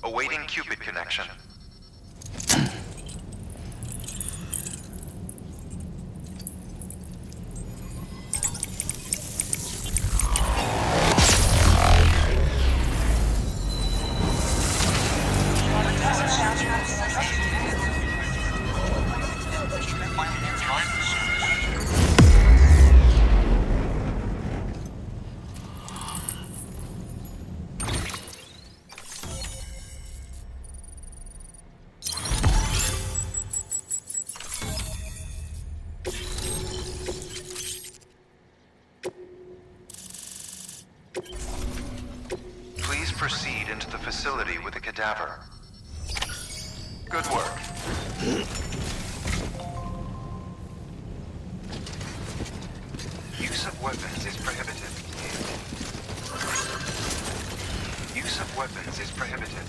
Awaiting Cupid connection. Please proceed into the facility with the cadaver. Good work. Use of weapons is prohibited. Use of weapons is prohibited.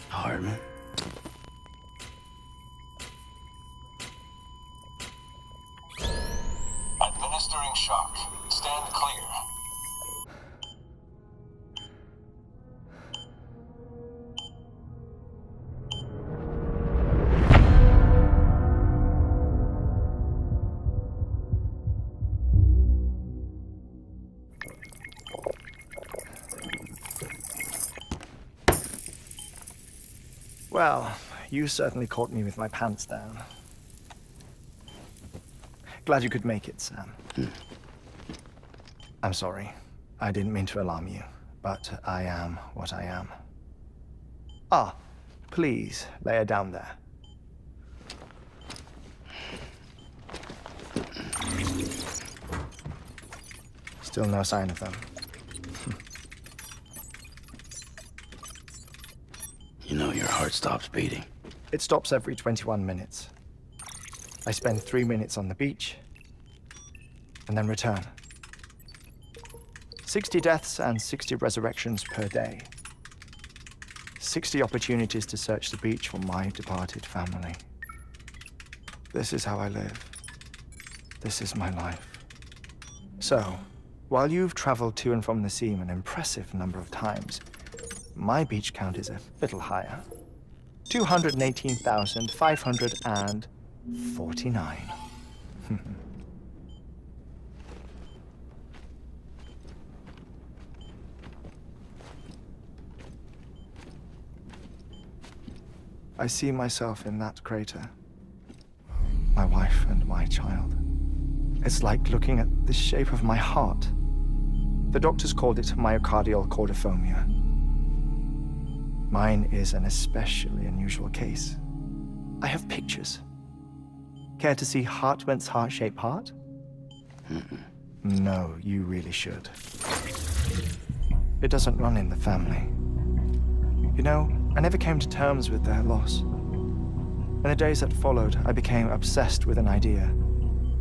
Heartman. Administering shock. Stand clear. Well, you certainly caught me with my pants down. Glad you could make it, Sam. I'm sorry. I didn't mean to alarm you, but I am what I am. Ah, please, lay her down there. Still no sign of them. You know your heart stops beating. It stops every 21 minutes. I spend 3 minutes on the beach, and then return. 60 deaths and 60 resurrections per day. 60 opportunities to search the beach for my departed family. This is how I live. This is my life. So, while you've traveled to and from the sea an impressive number of times, my beach count is a little higher. 218,549. I see myself in that crater. My wife and my child. It's like looking at the shape of my heart. The doctors called it myocardial chordophobia. Mine is an especially unusual case. I have pictures. Care to see Heartman's heart-shaped heart? No, you really should. It doesn't run in the family. You know, I never came to terms with their loss. In the days that followed, I became obsessed with an idea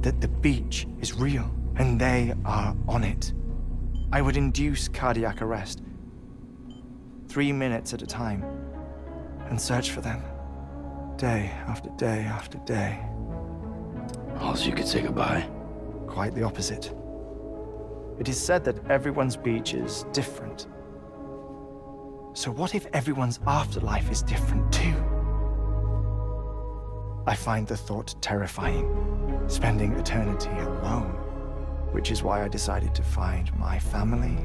that the beach is real and they are on it. I would induce cardiac arrest, 3 minutes at a time, and search for them, day after day after day. Also, you could say goodbye. Quite the opposite. It is said that everyone's beach is different. So what if everyone's afterlife is different too? I find the thought terrifying, spending eternity alone, which is why I decided to find my family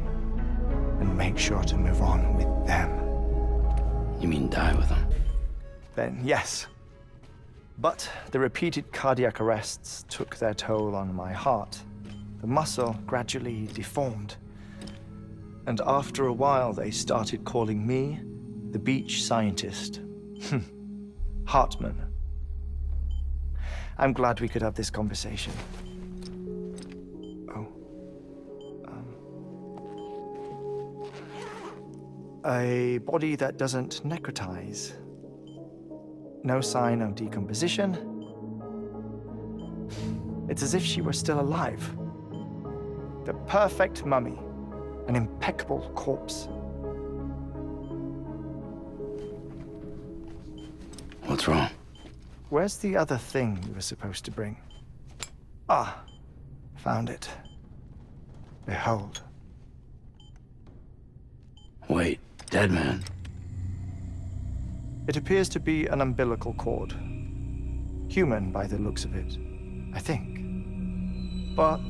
and make sure to move on with them. You mean die with them? Then yes. But the repeated cardiac arrests took their toll on my heart. The muscle gradually deformed. And after a while, they started calling me the beach scientist. Heartman. I'm glad we could have this conversation. Oh. A body that doesn't necrotize. No sign of decomposition. It's as if she were still alive. The perfect mummy. An impeccable corpse. What's wrong? Where's the other thing you were supposed to bring? Ah, found it. Behold. Wait, dead man? It appears to be an umbilical cord. Human by the looks of it, I think. But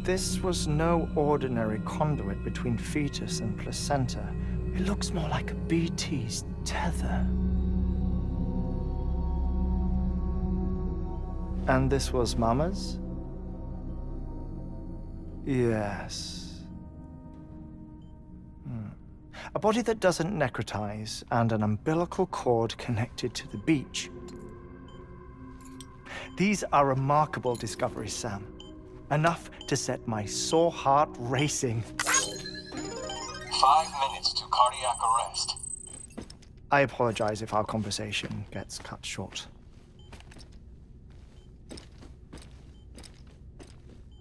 this was no ordinary conduit between fetus and placenta. It looks more like a BT's tether. And this was Mama's? Yes. A body that doesn't necrotize and an umbilical cord connected to the beach. These are remarkable discoveries, Sam. Enough to set my sore heart racing. 5 minutes to cardiac arrest. I apologize if our conversation gets cut short.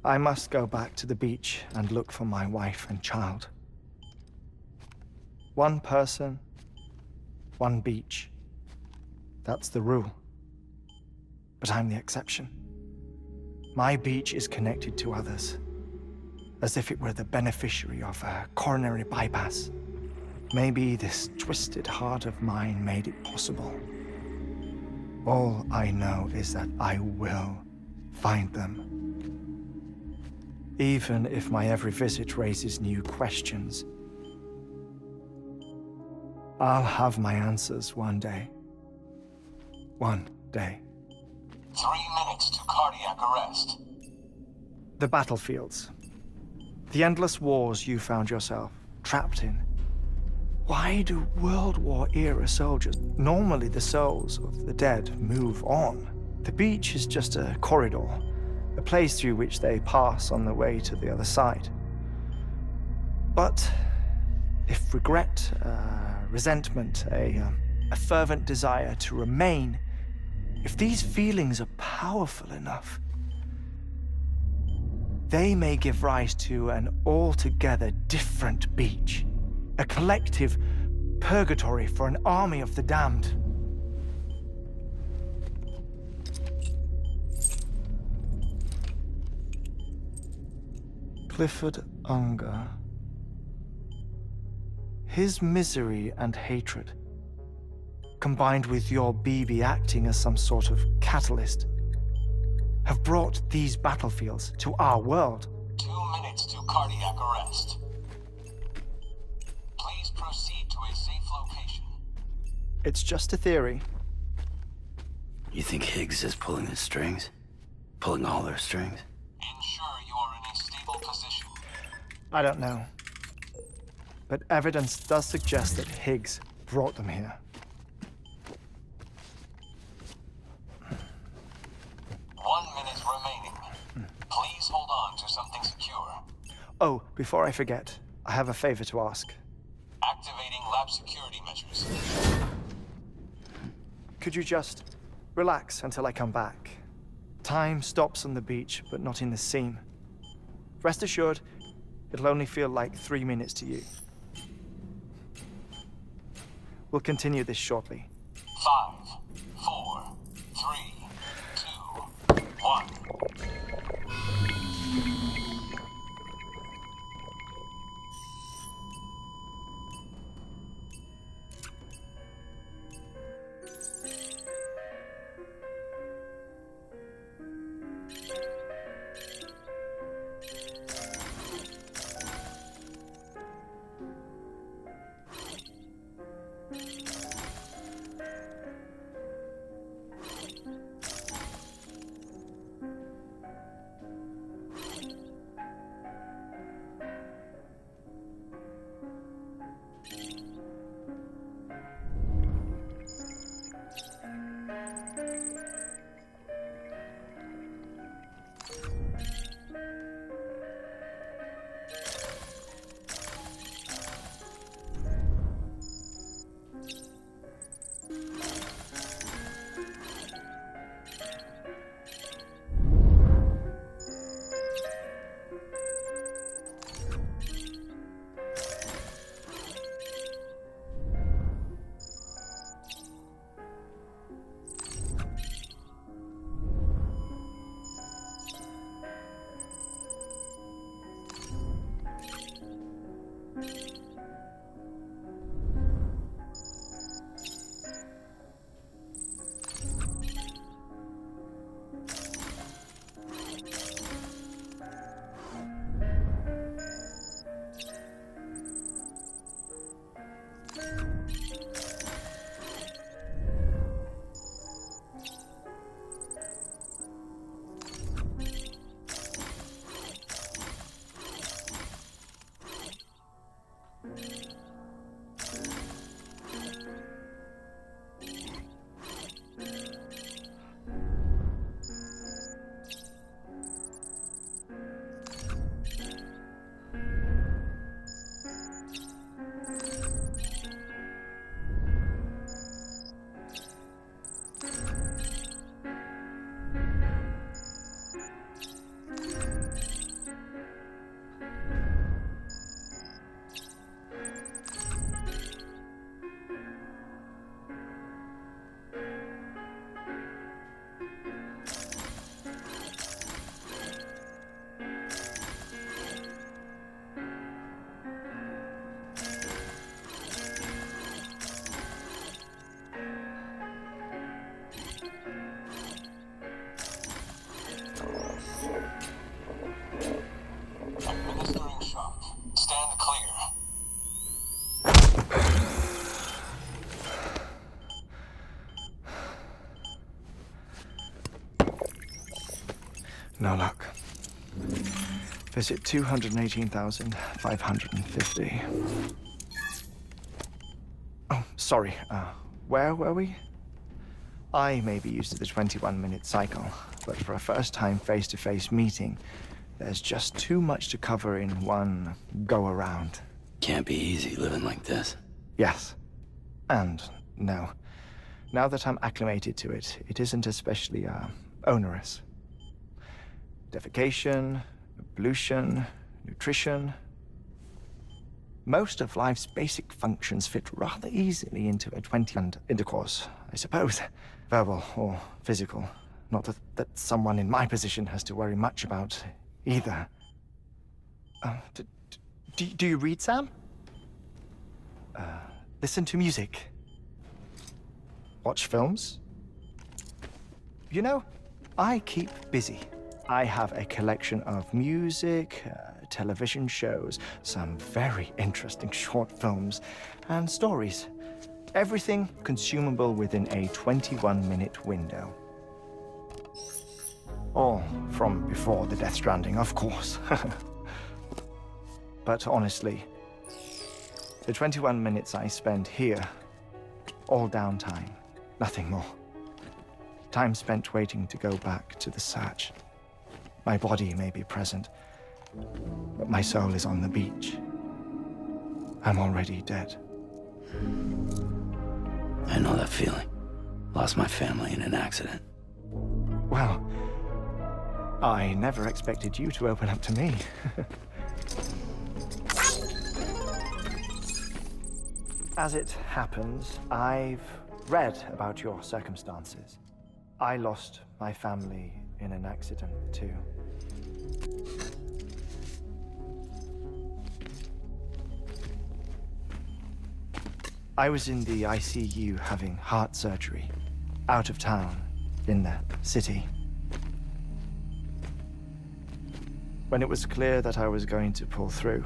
I must go back to the beach and look for my wife and child. One person, one beach. That's the rule. But I'm the exception. My beach is connected to others, as if it were the beneficiary of a coronary bypass. Maybe this twisted heart of mine made it possible. All I know is that I will find them. Even if my every visit raises new questions, I'll have my answers one day. One day. 3 minutes to cardiac arrest. The battlefields. The endless wars you found yourself trapped in. Why do World War-era soldiers, normally the souls of the dead, move on? The beach is just a corridor, a place through which they pass on the way to the other side. But if regret, resentment, a fervent desire to remain, if these feelings are powerful enough, they may give rise to an altogether different beach, a collective purgatory for an army of the damned. Clifford Unger. His misery and hatred, combined with your BB acting as some sort of catalyst, have brought these battlefields to our world. 2 minutes to cardiac arrest. Please proceed to a safe location. It's just a theory. You think Higgs is pulling the strings? Pulling all their strings? Ensure you are in a stable position. I don't know. But evidence does suggest that Higgs brought them here. 1 minute remaining. Please hold on to something secure. Oh, before I forget, I have a favor to ask. Activating lab security measures. Could you just relax until I come back? Time stops on the beach, but not in the scene. Rest assured, it'll only feel like 3 minutes to you. We'll continue this shortly. 5, 4, 3, 2, 1. No luck. Visit 218,550. Oh, sorry. Where were we? I may be used to the 21-minute cycle, but for a first-time face-to-face meeting, there's just too much to cover in one go-around. Can't be easy living like this. Yes. And no. Now that I'm acclimated to it, it isn't especially, onerous. Defecation, pollution, nutrition. Most of life's basic functions fit rather easily into a 20 and intercourse, I suppose. Verbal or physical. Not that someone in my position has to worry much about either. Do you read, Sam? Listen to music. Watch films? You know, I keep busy. I have a collection of music, television shows, some very interesting short films, and stories. Everything consumable within a 21-minute window. All from before the Death Stranding, of course. But honestly, the 21 minutes I spend here, all downtime, nothing more. Time spent waiting to go back to the search. My body may be present, but my soul is on the beach. I'm already dead. I know that feeling. Lost my family in an accident. Well, I never expected you to open up to me. As it happens, I've read about your circumstances. I lost my family in an accident, too. I was in the ICU having heart surgery, out of town, in the city. When it was clear that I was going to pull through,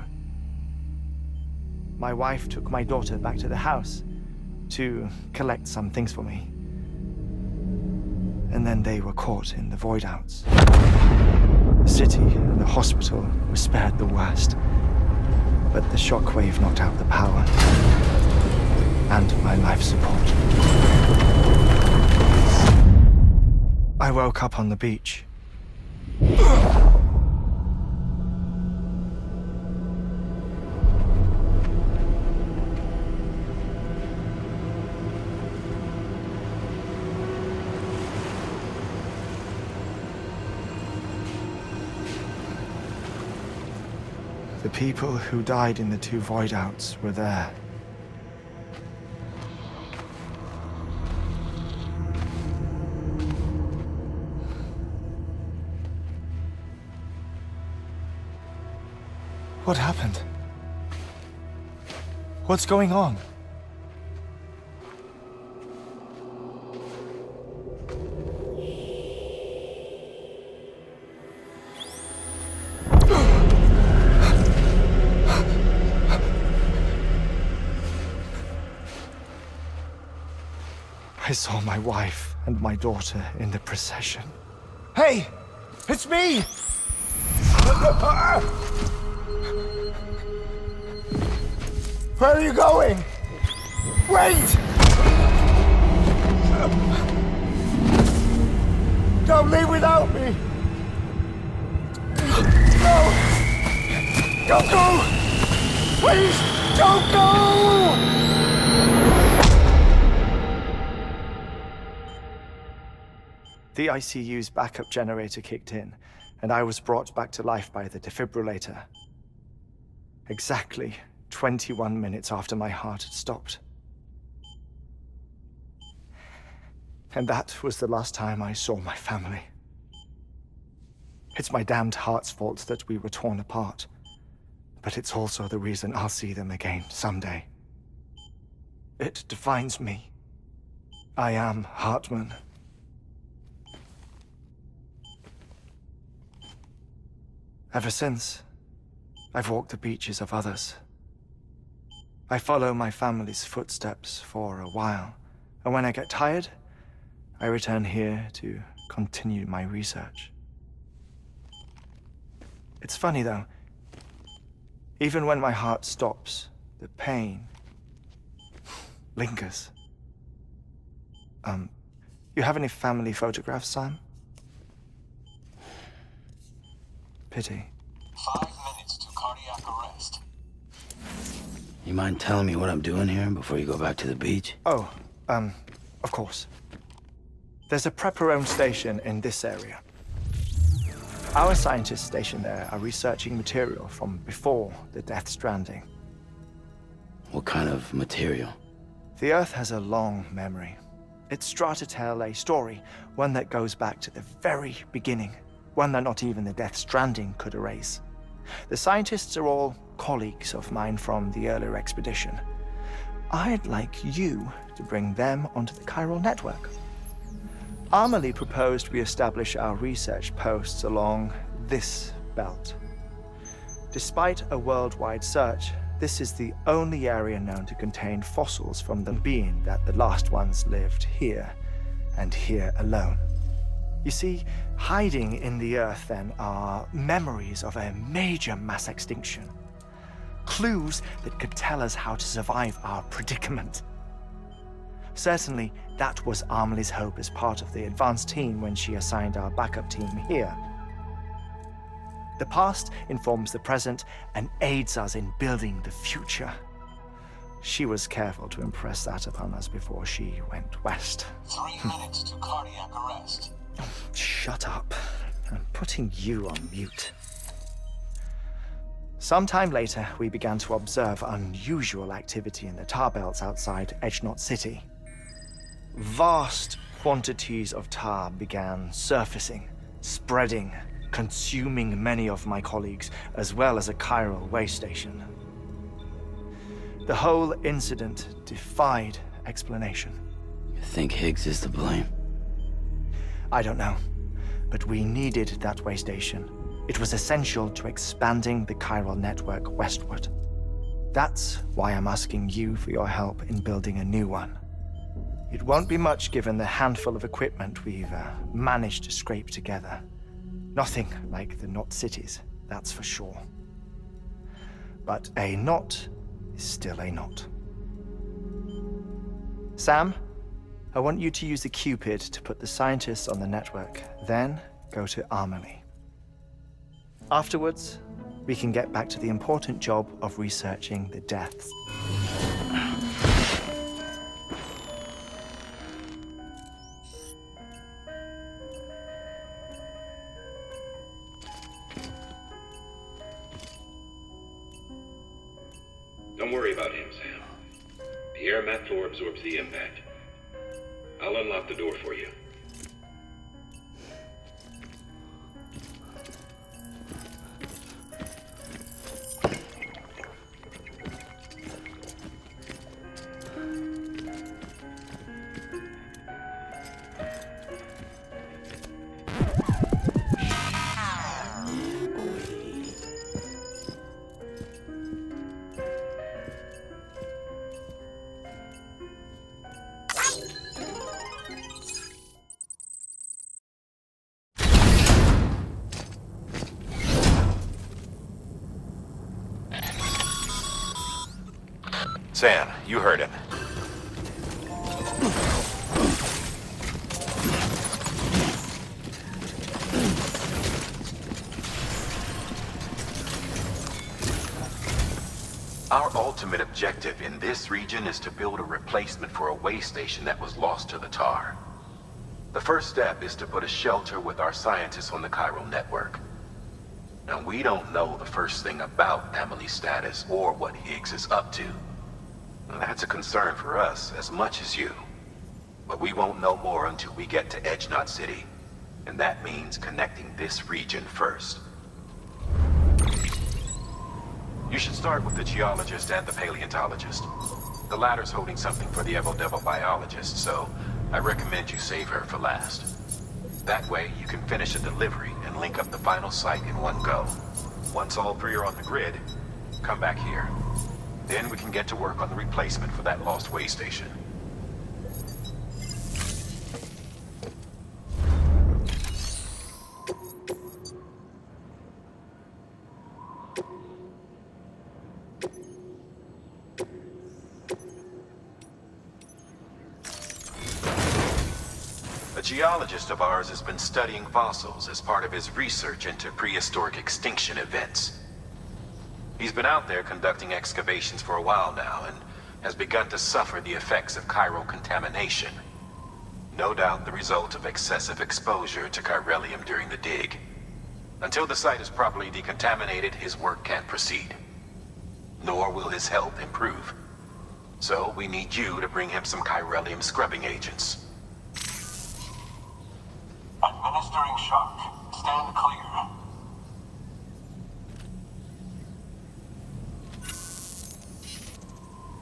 my wife took my daughter back to the house to collect some things for me. And then they were caught in the void-outs. The city and the hospital were spared the worst, but the shockwave knocked out the power and my life support. I woke up on the beach. The people who died in the two void-outs were there. What happened? What's going on? I saw my wife and my daughter in the procession. Hey! It's me! Where are you going? Wait! Don't leave without me! No! Don't go! Please, don't go! The ICU's backup generator kicked in, and I was brought back to life by the defibrillator. Exactly 21 minutes after my heart had stopped. And that was the last time I saw my family. It's my damned heart's fault that we were torn apart, but it's also the reason I'll see them again someday. It defines me. I am Heartman. Ever since, I've walked the beaches of others. I follow my family's footsteps for a while, and when I get tired, I return here to continue my research. It's funny, though. Even when my heart stops, the pain lingers. You have any family photographs, Sam? Pity. 5 minutes to cardiac arrest. You mind telling me what I'm doing here before you go back to the beach? Oh, of course. There's a Prepperone station in this area. Our scientists stationed there are researching material from before the Death Stranding. What kind of material? The Earth has a long memory. It's trying to tell a story, one that goes back to the very beginning, one that not even the Death Stranding could erase. The scientists are all colleagues of mine from the earlier expedition. I'd like you to bring them onto the chiral network. Amelie proposed we establish our research posts along this belt. Despite a worldwide search, this is the only area known to contain fossils from them, being that the last ones lived here, and here alone. You see, hiding in the Earth, then, are memories of a major mass extinction. Clues that could tell us how to survive our predicament. Certainly, that was Amelie's hope as part of the advanced team when she assigned our backup team here. The past informs the present and aids us in building the future. She was careful to impress that upon us before she went west. 3 minutes to cardiac arrest. Shut up. I'm putting you on mute. Sometime later, we began to observe unusual activity in the tar belts outside Edgenot City. Vast quantities of tar began surfacing, spreading, consuming many of my colleagues, as well as a chiral way station. The whole incident defied explanation. You think Higgs is to blame? I don't know, but we needed that way station. It was essential to expanding the chiral network westward. That's why I'm asking you for your help in building a new one. It won't be much given the handful of equipment we've managed to scrape together. Nothing like the knot cities, that's for sure. But a knot is still a knot. Sam, I want you to use the Cupid to put the scientists on the network, then go to Amelie. Afterwards, we can get back to the important job of researching the deaths. Don't worry about him, Sam. The air mat floor absorbs the impact. I'll unlock the door for you. Sam, you heard him. Our ultimate objective in this region is to build a replacement for a way station that was lost to the tar. The first step is to put a shelter with our scientists on the chiral network. Now, we don't know the first thing about Amelie's status or what Higgs is up to. That's a concern for us as much as you. But we won't know more until we get to Edgenot City. And that means connecting this region first. You should start with the geologist and the paleontologist. The latter's holding something for the Evo-Devo biologist, so I recommend you save her for last. That way, you can finish a delivery and link up the final site in one go. Once all three are on the grid, come back here. Then we can get to work on the replacement for that lost way station. geologist of ours has been studying fossils as part of his research into prehistoric extinction events. He's been out there conducting excavations for a while now and has begun to suffer the effects of chiral contamination. No doubt the result of excessive exposure to chiralium during the dig. Until the site is properly decontaminated, his work can't proceed. Nor will his health improve. So we need you to bring him some chiralium scrubbing agents. Administering shock. Stand clear.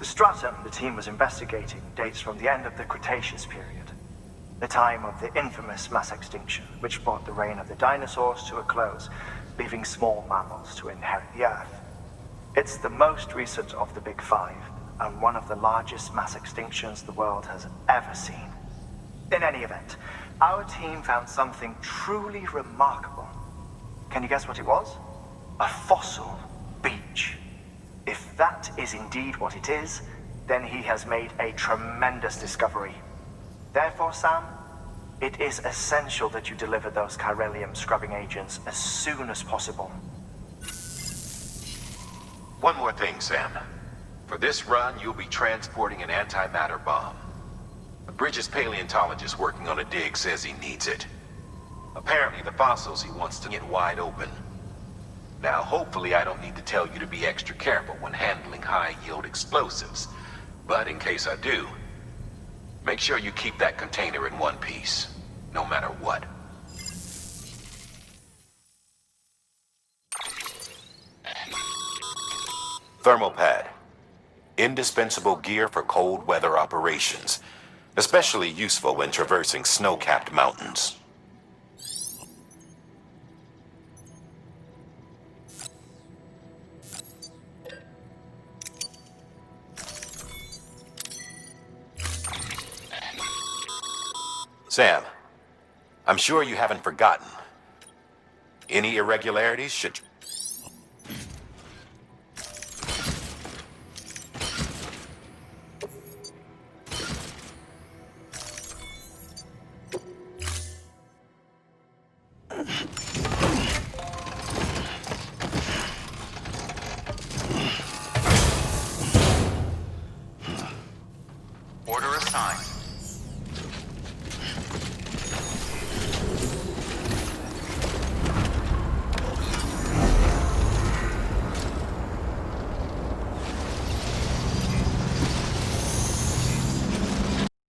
The stratum the team was investigating dates from the end of the Cretaceous period, the time of the infamous mass extinction, which brought the reign of the dinosaurs to a close, leaving small mammals to inherit the Earth. It's the most recent of the Big Five, and one of the largest mass extinctions the world has ever seen. In any event, our team found something truly remarkable. Can you guess what it was? A fossil beach. If that is indeed what it is, then he has made a tremendous discovery. Therefore, Sam, it is essential that you deliver those chiralium scrubbing agents as soon as possible. One more thing, Sam. For this run, you'll be transporting an antimatter bomb. A Bridges paleontologist working on a dig says he needs it. Apparently, the fossils he wants to get wide open. Now, hopefully I don't need to tell you to be extra careful when handling high-yield explosives. But in case I do, make sure you keep that container in one piece, no matter what. Thermal pad. Indispensable gear for cold weather operations, especially useful when traversing snow-capped mountains. Sam, I'm sure you haven't forgotten. Any irregularities should... Order assigned.